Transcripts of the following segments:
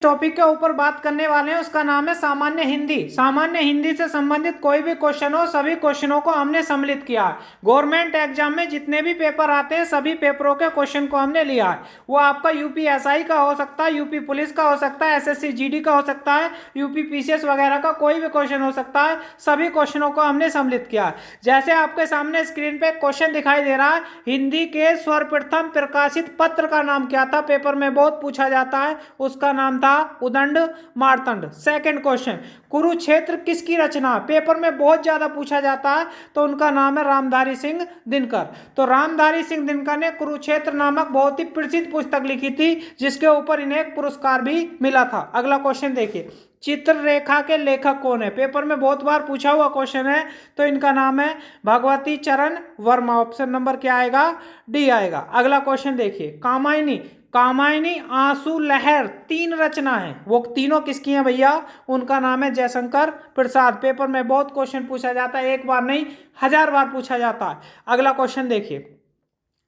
Topic के ऊपर बात करने वाले हैं उसका नाम है सामान्य हिंदी। सामान्य हिंदी से संबंधित कोई भी क्वेश्चन हो, सभी क्वेश्चनों को हमने सम्मिलित किया है। गवर्नमेंट एग्जाम में जितने भी पेपर आते हैं सभी पेपरों के क्वेश्चन को हमने लिया है। वो आपका यूपीएसआई का हो सकता है, यूपी पुलिस का हो सकता है, एसएससी जीडी का हो सकता है, यूपी पीसीएस वगैरह का कोई भी क्वेश्चन हो सकता है। सभी क्वेश्चनों को हमने सम्मिलित किया है। जैसे आपके सामने स्क्रीन पे क्वेश्चन दिखाई दे रहा है, हिंदी के सर्वप्रथम प्रकाशित पत्र का नाम क्या था? पेपर में बहुत पूछा जाता है। उसका नाम था उदंड मार्तंड। सेकंड क्वेश्चन, कुरुक्षेत्र किसकी रचना? पेपर में बहुत ज्यादा पूछा जाता है, तो उनका नाम है रामधारी सिंह दिनकर। तो रामधारी सिंह दिनकर ने कुरुक्षेत्र नामक बहुत ही प्रसिद्ध पुस्तक लिखी थी, जिसके ऊपर इन्हें एक पुरस्कार भी मिला था। अगला क्वेश्चन देखिए, चित्ररेखा के लेखक कौन है? पेपर में बहुत बार पूछा हुआ क्वेश्चन है, तो इनका नाम है भगवती चरण वर्मा। ऑप्शन नंबर क्या आएगा? डी आएगा। अगला क्वेश्चन देखिए, कामायनी कामायनी आंसू लहर तीन रचना है, वो तीनों किसकी हैं भैया? उनका नाम है जयशंकर प्रसाद। पेपर में बहुत क्वेश्चन पूछा जाता है, एक बार नहीं 1000 बार पूछा जाता है। अगला क्वेश्चन देखिए,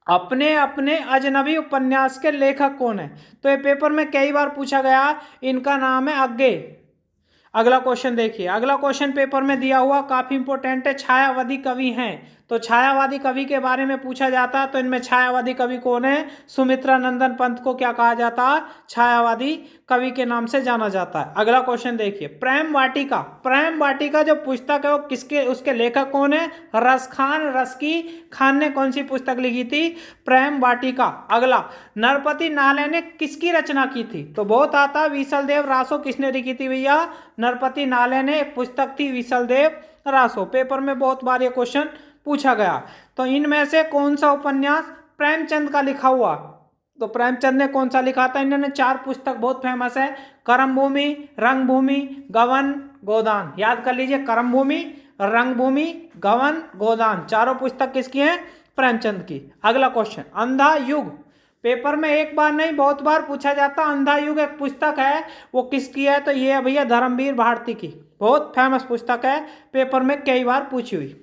अपने अपने अजनबी उपन्यास के लेखक कौन है? तो ये पेपर में कई बार पूछा गया, इनका नाम है अग्गे। अगला क्वेश्चन देखिए, अगला क्वेश्चन पेपर में दिया हुआ काफी इंपॉर्टेंट है, छायावादी कवि हैं। तो छायावादी कवि के बारे में पूछा जाता है, तो इनमें छायावादी कवि कौन है? सुमित्रा नंदन पंत को क्या कहा जाता है? छायावादी कवि के नाम से जाना जाता है। अगला क्वेश्चन देखिए, प्रेम वाटिका। प्रेम वाटिका जो पुस्तक है वो किसके, उसके लेखक कौन है? रसखान रसकी खान ने कौन सी पुस्तक लिखी थी? प्रेम वाटिका। अगला, नरपति नाले ने किसकी रचना की थी? तो बहुत आता है, विसल देव रासो किसने लिखी थी भैया? नरपति नाले ने एक पुस्तक थी विसल देव रासो। पेपर में बहुत बार ये क्वेश्चन पूछा गया। तो इनमें से कौन सा उपन्यास प्रेमचंद का लिखा हुआ? तो प्रेमचंद ने कौन सा लिखा था? इन्होंने 4 पुस्तक बहुत फेमस है, कर्मभूमि, रंगभूमि, गवन, गोदान। याद कर लीजिए, कर्मभूमि, रंगभूमि, गवन, गोदान, चारों पुस्तक किसकी हैं? प्रेमचंद की। अगला क्वेश्चन, अंधा युग। पेपर में एक बार नहीं बहुत बार पूछा जाता, अंधा युग एक पुस्तक है, वो किसकी है? तो ये है भैया धर्मवीर भारती की, बहुत फेमस पुस्तक है, पेपर में कई बार पूछी हुई।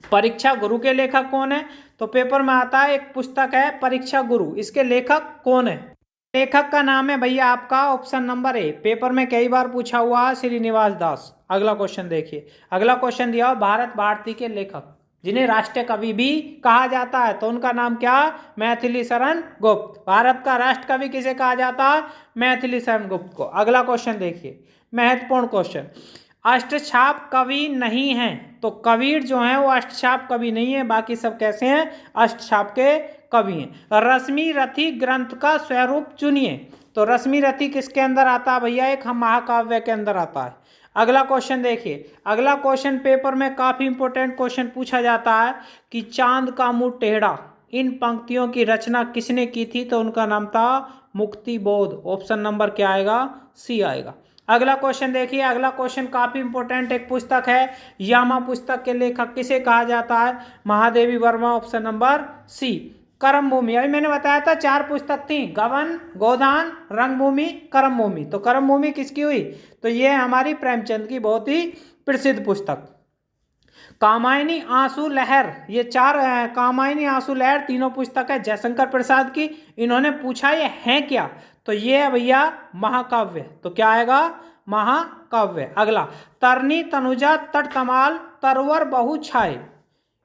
परीक्षा गुरु के लेखक कौन है? तो पेपर में आता है एक पुस्तक है परीक्षा गुरु, इसके लेखक कौन है? लेखक का नाम है भैया आपका ऑप्शन नंबर ए। पेपर में कई बार पूछा हुआ है, श्रीनिवास दास। अगला क्वेश्चन देखिए, अगला क्वेश्चन दिया भारत भारती के लेखक जिन्हें राष्ट्रीय कवि भी कहा जाता है, तो उनका नाम क्या? मैथिली शरण गुप्त। भारत का राष्ट्र कवि किसे कहा जाता है? मैथिली शरण गुप्त को। अगला क्वेश्चन देखिए, महत्वपूर्ण क्वेश्चन, अष्टछाप कवि नहीं है। तो कबीर जो है वो अष्टछाप कवि नहीं है, बाकी सब कैसे हैं? अष्टछाप के कवि हैं। रश्मि रथी ग्रंथ का स्वरूप चुनिए। तो रश्मि रथी किसके अंदर आता है भैया? एक महाकाव्य के अंदर आता है। अगला क्वेश्चन देखिए, अगला क्वेश्चन पेपर में काफी इंपॉर्टेंट क्वेश्चन पूछा जाता है कि चांद का मुंह टेढ़ा, इन पंक्तियों की रचना किसने की थी? तो उनका नाम था मुक्ति बोध। ऑप्शन नंबर क्या आएगा? सी आएगा। अगला क्वेश्चन देखिए, अगला क्वेश्चन काफी इंपॉर्टेंट एक पुस्तक है, यामा पुस्तक के लेखक किसे कहा जाता है? Mahadevi Verma. Option number C. Karmabhoomi, अभी मैंने बताया था 4 पुस्तक थी, गवन, गोदान, रंगभूमि, कर्मभूमि। तो कर्मभूमि किसकी हुई? तो ये हमारी प्रेमचंद की बहुत ही प्रसिद्ध पुस्तक। कामायनी आंसू लहर, ये 4 कामायनी आंसू लहर तीनों पुस्तक है जयशंकर प्रसाद की। इन्होंने पूछा ये है क्या? तो ये है भैया महाकाव्य। तो क्या आएगा? महाकाव्य। अगला, तरनी तनुजा तट तमाल तरवर बहु छाए।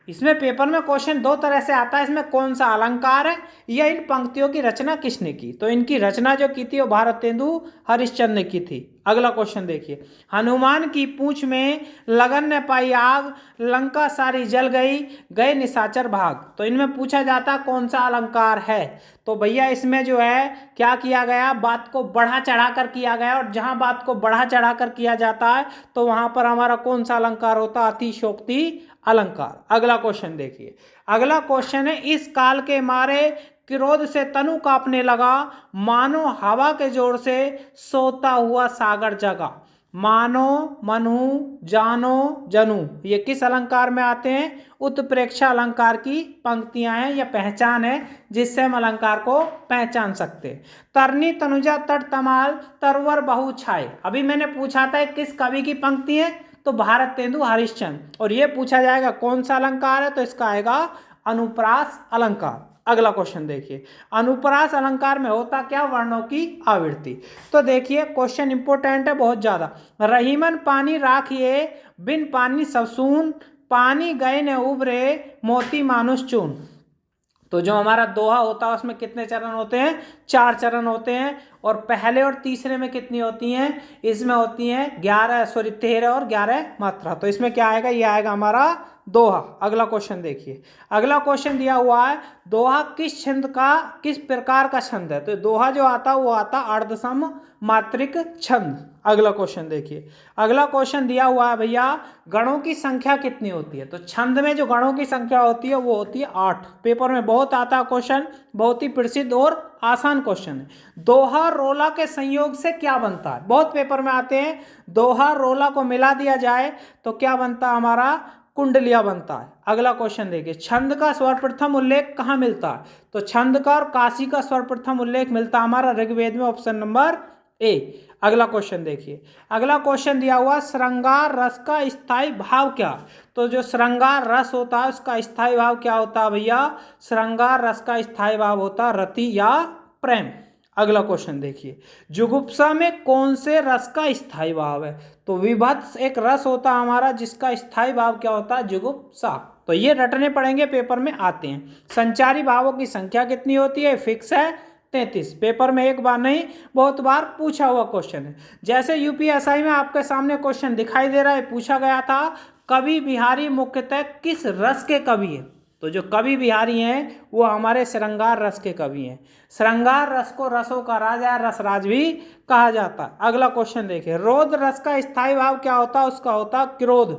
इसमें पेपर में क्वेश्चन 2 तरह से आता है, इसमें कौन सा अलंकार है या इन पंक्तियों की रचना किसने की? तो इनकी रचना जो की थी वो भारतेंदु हरिश्चंद्र ने की थी। अगला क्वेश्चन देखिए, हनुमान की पूंछ में लगन ने पाई आग, लंका सारी जल गई, गए निशाचर भाग। तो इनमें पूछा जाता कौन सा अलंकार है? तो भैया इसमें जो है क्या किया गया, बात को बढ़ा चढ़ा कर किया गया, और जहां बात को बढ़ा चढ़ा कर किया जाता है तो वहां पर हमारा कौन सा अलंकार होता है? अतिशयोक्ति अलंकार। अगला क्वेश्चन देखिए, अगला क्वेश्चन है, इस काल के मारे क्रोध से तनु कांपने लगा, मानो हवा के जोर से सोता हुआ सागर जगा। मानो, मनु, जानो, जनु, ये किस अलंकार में आते हैं? उत्प्रेक्षा अलंकार की पंक्तियां हैं या पहचान है, जिससे हम अलंकार को पहचान सकते हैं। तरनी तनुजा तट तमाल तरवर बहु छाए, अभी मैंने पूछा था किस कवि की पंक्ति है? तो भारतेंदु हरिश्चंद्र। और ये पूछा जाएगा कौन सा अलंकार है? तो इसका आएगा अनुप्रास अलंकार। अगला क्वेश्चन देखिए, अनुप्रास अलंकार में होता क्या? वर्णों की आवृत्ति। तो देखिए क्वेश्चन इंपोर्टेंट है बहुत ज्यादा। रहीमन पानी राखिए, बिन पानी सब सून, पानी गए न उबरे, मोती मानुष चून। तो जो हमारा दोहा होता है उसमें कितने चरण होते हैं? 4 चरण होते हैं। और पहले और तीसरे में कितनी होती हैं? इसमें होती हैं 13 और 11 मात्रा। तो इसमें क्या आएगा? ये आएगा हमारा दोहा। अगला क्वेश्चन देखिए, अगला क्वेश्चन दिया हुआ है, दोहा किस छंद का, किस प्रकार का छंद है? तो दोहा जो आता है वो आता अर्धसम मात्रिक छंद। अगला क्वेश्चन देखिए, अगला क्वेश्चन दिया हुआ है भैया, गणों की संख्या कितनी होती है? तो छंद में जो गणों की संख्या होती है वो होती है 8। पेपर में बहुत आता है क्वेश्चन, बहुत ही प्रसिद्ध और आसान क्वेश्चन है। दोहा रोला के संयोग से क्या बनता है? बहुत पेपर में आते हैं। दोहा रोला को मिला दिया जाए तो क्या बनता है? हमारा कुंडलिया बनता है। अगला क्वेश्चन देखिए, छंद का सर्वप्रथम उल्लेख कहाँ मिलता है? तो छंद का और काशी का सर्वप्रथम उल्लेख मिलता है हमारा ऋग्वेद में, ऑप्शन नंबर ए। अगला क्वेश्चन देखिए, अगला क्वेश्चन दिया हुआ, श्रृंगार रस का स्थायी भाव क्या? तो जो श्रृंगार रस होता है उसका स्थायी भाव क्या होता है भैया? श्रृंगार रस का स्थायी भाव होता है रति या प्रेम। अगला क्वेश्चन देखिए, जुगुप्सा में कौन से रस का स्थायी भाव है? तो विभत्स एक रस होता है हमारा जिसका स्थायी भाव क्या होता है? जुगुप्सा। तो ये रटने पड़ेंगे, पेपर में आते हैं। संचारी भावों की संख्या कितनी होती है? फिक्स है 33। पेपर में एक बार नहीं बहुत बार पूछा हुआ क्वेश्चन है। जैसे यूपीएसआई में आपके सामने क्वेश्चन दिखाई दे रहा है, पूछा गया था कवि बिहारी मुख्यतः किस रस के कवि हैं? तो जो कवि बिहारी हैं वो हमारे श्रृंगार रस के कवि हैं। श्रृंगार रस को रसों का राजा, रसराज भी कहा जाता है। अगला क्वेश्चन देखिए, रोध रस का स्थायी भाव क्या होता है? उसका होता है क्रोध।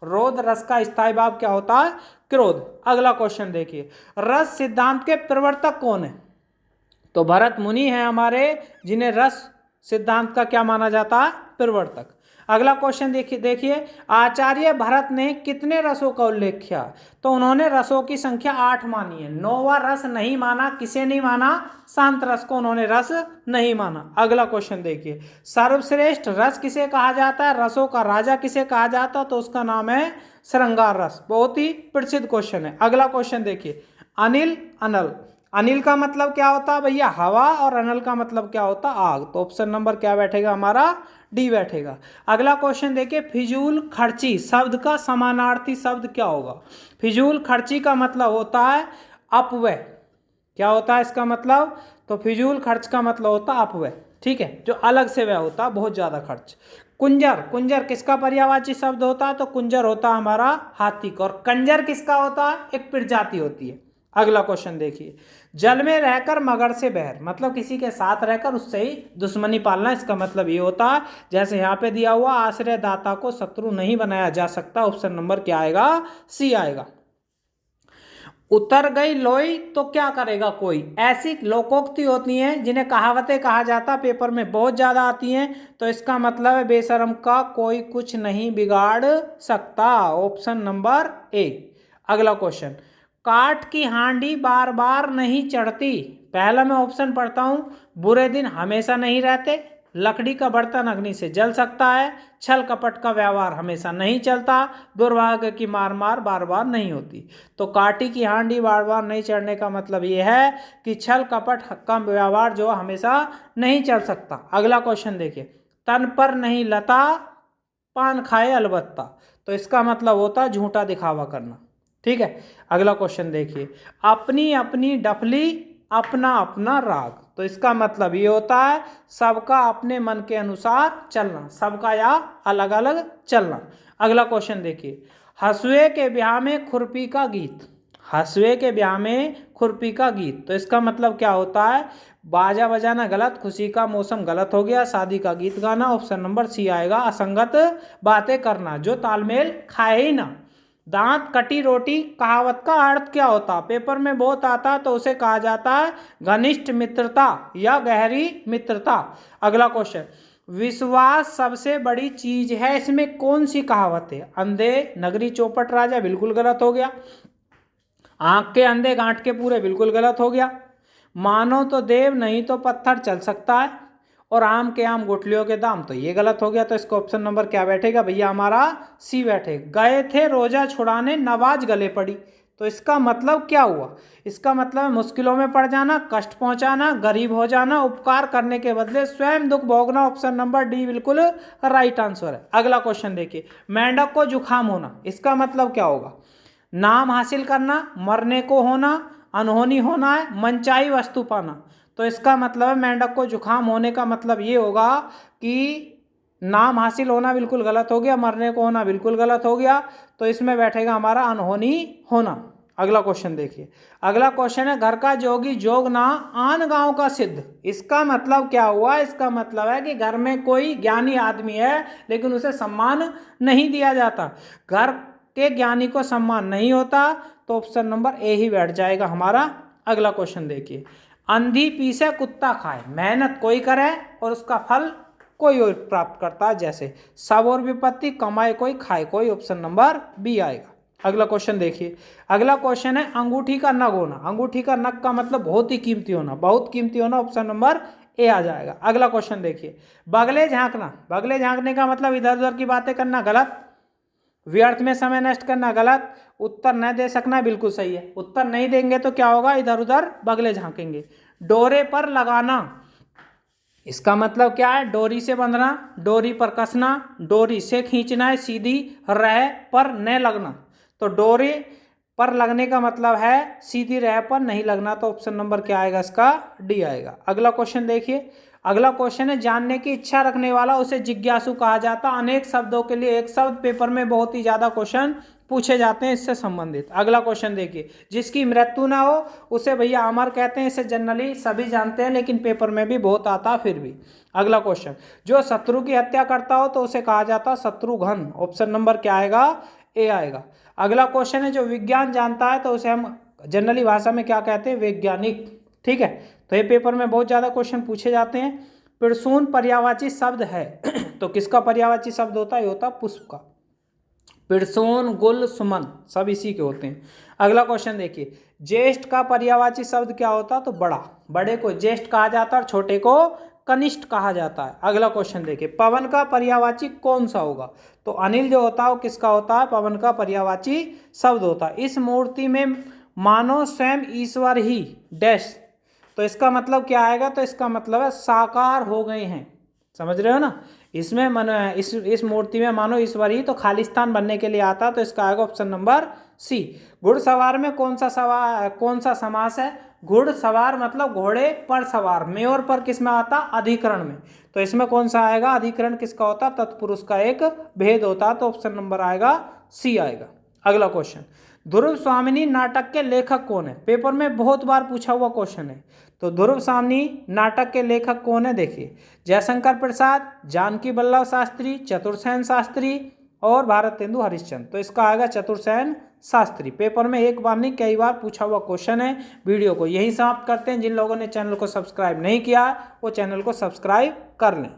रोध रस का स्थायी भाव क्या होता है? क्रोध। अगला क्वेश्चन देखिए, रस सिद्धांत के प्रवर्तक कौन है? तो भरत मुनि हैं हमारे, जिन्हें रस सिद्धांत का क्या माना जाता है? प्रवर्तक। अगला क्वेश्चन देखिए, आचार्य भरत ने कितने रसों का उल्लेख किया? तो उन्होंने रसों की संख्या 8 मानी है। 9वां रस नहीं माना। किसे नहीं माना? शांत रस को उन्होंने रस नहीं माना। अगला क्वेश्चन देखिए, सर्वश्रेष्ठ रस किसे कहा जाता है? रसों का राजा किसे कहा जाता है? तो उसका नाम है श्रृंगार रस। बहुत ही प्रसिद्ध क्वेश्चन है। अगला क्वेश्चन देखिए, अनिल अनल, अनिल का मतलब क्या होता है भैया? हवा, और अनल का मतलब क्या होता है? आग। तो ऑप्शन नंबर क्या बैठेगा हमारा? डी बैठेगा। अगला क्वेश्चन देखिए, फिजूल खर्ची शब्द का समानार्थी शब्द क्या होगा? फिजूल खर्ची का मतलब होता है अपव्यय। क्या होता है इसका मतलब? तो फिजूल खर्च का मतलब होता है अपव्यय। ठीक है, जो अलग से व्यय होता है, बहुत ज्यादा खर्च। कुंजर, कुंजर किसका पर्यायवाची शब्द होता है? तो कुंजर होता है हमारा हाथी का। और कंजर किसका होता है? एक प्रजाति होती है। अगला क्वेश्चन देखिए, जल में रहकर मगर से बैर, मतलब किसी के साथ रहकर उससे ही दुश्मनी पालना। इसका मतलब ये होता है, जैसे यहाँ पे दिया हुआ, आश्रयदाता को शत्रु नहीं बनाया जा सकता। ऑप्शन नंबर क्या आएगा? सी आएगा। उतर गई लोई तो क्या करेगा कोई, ऐसी लोकोक्ति होती हैं जिन्हें कहावतें कहा जाता, पेपर में बहुत ज्यादा आती हैं। तो इसका मतलब है बेशरम का कोई कुछ नहीं बिगाड़ सकता। Option number A. अगला क्वेश्चन, काठ की हांडी बार बार नहीं चढ़ती। पहला मैं ऑप्शन पढ़ता हूं, बुरे दिन हमेशा नहीं रहते, लकड़ी का बर्तन अग्नि से जल सकता है, छल कपट का व्यवहार हमेशा नहीं चलता, दुर्भाग्य की मार मार बार बार नहीं होती। तो काठी की हांडी बार बार नहीं चढ़ने का मतलब ये है कि छल कपट का व्यवहार जो हमेशा नहीं चल सकता। अगला क्वेश्चन देखिए, तन पर नहीं लता, पान खाए अलबत्ता। तो इसका मतलब होता है झूठा दिखावा करना। ठीक है, अगला क्वेश्चन देखिए, अपनी अपनी डफली अपना अपना राग। तो इसका मतलब ये होता है सबका अपने मन के अनुसार चलना, सबका या अलग अलग चलना। अगला क्वेश्चन देखिए, हंसुए के ब्याह में खुरपी का गीत। हंसुए के ब्याह में खुरपी का गीत, तो इसका मतलब क्या होता है? बाजा बजाना गलत, खुशी का मौसम गलत हो गया, शादी का गीत गाना। ऑप्शन नंबर सी आएगा, असंगत बातें करना, जो तालमेल खाए ही ना। दांत कटी रोटी कहावत का अर्थ क्या होता? पेपर में बहुत आता, तो उसे कहा जाता है घनिष्ठ मित्रता या गहरी मित्रता। अगला क्वेश्चन, विश्वास सबसे बड़ी चीज है, इसमें कौन सी कहावत है? अंधे नगरी चौपट राजा, बिल्कुल गलत हो गया। आंख के अंधे गांठ के पूरे, बिल्कुल गलत हो गया। मानो तो देव नहीं तो पत्थर चल सकता है, और आम के आम गुठलियों के दाम, तो ये गलत हो गया। तो इसका ऑप्शन नंबर क्या बैठेगा भैया हमारा? सी बैठे। गए थे रोजा छुड़ाने नवाज गले पड़ी, तो इसका मतलब क्या हुआ? इसका मतलब है मुश्किलों में पड़ जाना, कष्ट पहुंचाना, गरीब हो जाना, उपकार करने के बदले स्वयं दुख भोगना। ऑप्शन नंबर डी बिल्कुल राइट आंसर है। अगला क्वेश्चन देखिए, मेंढक को जुकाम होना, इसका मतलब क्या होगा? नाम हासिल करना, मरने को होना, अनहोनी होना है, मनचाही वस्तु पाना। तो इसका मतलब है मेंढक को जुकाम होने का मतलब ये होगा कि नाम हासिल होना बिल्कुल गलत हो गया, मरने को होना बिल्कुल गलत हो गया, तो इसमें बैठेगा हमारा अनहोनी होना। अगला क्वेश्चन देखिए, अगला क्वेश्चन है, घर का जोगी जोग ना आन गांव का सिद्ध। इसका मतलब क्या हुआ? इसका मतलब है कि घर में कोई ज्ञानी आदमी है लेकिन उसे सम्मान नहीं दिया जाता, घर के ज्ञानी को सम्मान नहीं होता, तो ऑप्शन नंबर ए ही बैठ जाएगा हमारा। अगला क्वेश्चन देखिए, अंधी पीसे कुत्ता खाए, मेहनत कोई करे और उसका फल कोई और प्राप्त करता है, जैसे सब और विपत्ति, कमाए कोई खाए कोई। ऑप्शन नंबर बी आएगा। अगला क्वेश्चन देखिए, अगला क्वेश्चन है, अंगूठी का नग होना। अंगूठी का नग का मतलब बहुत ही कीमती होना, बहुत कीमती होना। ऑप्शन नंबर ए आ जाएगा। अगला क्वेश्चन देखिए, बगले झांकना। बगले झांकने का मतलब इधर उधर की बातें करना, गलत। व्यर्थ में समय नष्ट करना, गलत। उत्तर न दे सकना, बिल्कुल सही है। उत्तर नहीं देंगे तो क्या होगा? इधर उधर बगले झांकेंगे। डोरे पर लगाना, इसका मतलब क्या है? डोरी से बंधना, डोरी पर कसना, डोरी से खींचना है, सीधी रह पर न लगना। तो डोरे पर लगने का मतलब है सीधी रह पर नहीं लगना, तो ऑप्शन नंबर क्या आएगा? इसका डी आएगा। अगला क्वेश्चन देखिए, अगला क्वेश्चन है, जानने की इच्छा रखने वाला उसे जिज्ञासु कहा जाता। अनेक शब्दों के लिए एक शब्द, पेपर में बहुत ही ज्यादा क्वेश्चन पूछे जाते हैं इससे संबंधित। अगला क्वेश्चन देखिए, जिसकी मृत्यु ना हो उसे भैया अमर कहते हैं, इसे जनरली सभी जानते हैं लेकिन पेपर में भी बहुत आता फिर भी। अगला क्वेश्चन, जो शत्रु की हत्या करता हो तो उसे कहा जाता शत्रुघ्न। ऑप्शन नंबर क्या आएगा? ए आएगा। अगला क्वेश्चन है, जो विज्ञान जानता है तो उसे हम जनरली भाषा में क्या कहते हैं? वैज्ञानिक। ठीक है, तो ये पेपर में बहुत ज़्यादा क्वेश्चन पूछे जाते हैं। पिरसून पर्यायवाची शब्द है तो किसका पर्यायवाची शब्द होता है? ये होता पुष्प का। पिरसून, गुल, सुमन सब इसी के होते हैं। अगला क्वेश्चन देखिए, ज्येष्ठ का पर्यायवाची शब्द क्या होता? तो बड़ा। बड़े को ज्येष्ठ कहा जाता है और छोटे को कनिष्ठ कहा जाता है। अगला क्वेश्चन देखिए, पवन का पर्यायवाची कौन सा होगा? तो अनिल जो होता है वो किसका होता है? पवन का पर्यायवाची शब्द होता है। इस मूर्ति में मानो स्वयं ईश्वर ही डैश, तो इसका मतलब क्या आएगा? तो इसका मतलब है साकार हो गए हैं। समझ रहे हो ना? इसमें मन इस मूर्ति में मानो ईश्वर ही तो खालिस्तान बनने के लिए आता, तो इसका आएगा ऑप्शन नंबर सी। घुड़सवार में कौन सा समास है? घुड़सवार मतलब घोड़े पर सवार, में और पर किस में आता? अधिकरण में। तो इसमें कौन सा आएगा? अधिकरण किसका होता? तत्पुरुष का एक भेद होता, तो ऑप्शन नंबर आएगा सी आएगा। अगला क्वेश्चन, ध्रुव स्वामिनी नाटक के लेखक कौन है? पेपर में बहुत बार पूछा हुआ क्वेश्चन है। तो ध्रुव स्वामिनी नाटक के लेखक कौन है? देखिए, जयशंकर प्रसाद, जानकी वल्लभ शास्त्री, चतुर्सेन शास्त्री और भारतेंदु हरिश्चंद्र। तो इसका आएगा चतुर्सेन शास्त्री। पेपर में एक बार नहीं कई बार पूछा हुआ क्वेश्चन है। वीडियो को यहीं समाप्त करते हैं। जिन लोगों ने चैनल को सब्सक्राइब नहीं किया वो चैनल को सब्सक्राइब कर लें।